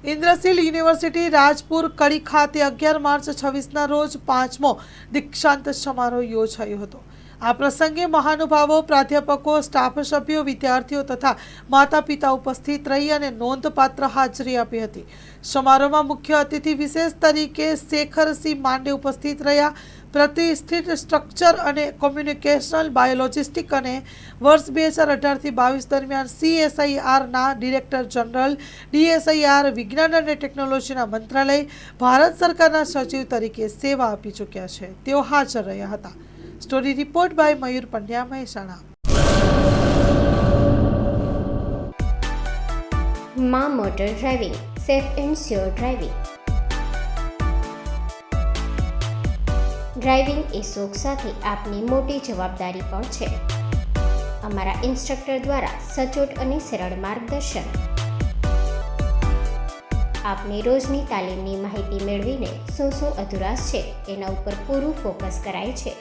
Indrashil university Rajpur કડી ખાતે 11 March 26ના રોજ 5મો દીક્ષાંત સમારોહ યોજાયો હતો। આ પ્રસંગે મહાનુભાવો, પ્રાધ્યાપકો, સ્ટાફ સભ્યો, વિદ્યાર્થીઓ તથા માતા પિતા ઉપસ્થિત રહી અને નોંધપાત્ર હાજરી આપી હતી। સમારોહમાં મુખ્ય અતિથિ વિશેષ તરીકે શેખરસિંહ માંડે ઉપસ્થિત રહ્યા। પ્રતિષ્ઠિત સ્ટ્રક્ચર અને કોમ્યુનિકેશનલ બાયોલોજિસ્ટિક અને વર્ષ 2018થી 22 દરમિયાન CSIRના ડિરેક્ટર જનરલ, DSIR વિજ્ઞાન અને ટેકનોલોજીના મંત્રાલય, ભારત સરકારના સચિવ તરીકે સેવા આપી ચૂક્યા છે। તેઓ હાજર રહ્યા હતા। Story report by Mayur Pandya, Mehsana. માં motor driving, safe and sure driving. Driving એ શોખ સાથે આપની મોટી જવાબદારી પણ છે। અમારા ઇન્સ્ટ્રક્ટર દ્વારા સચોટ અને સરળ માર્ગદર્શન। આપની રોજની તાલીમની માહિતી મેળવીને શું અધુરાશ છે એના ઉપર પૂરું ફોકસ કરાય છે।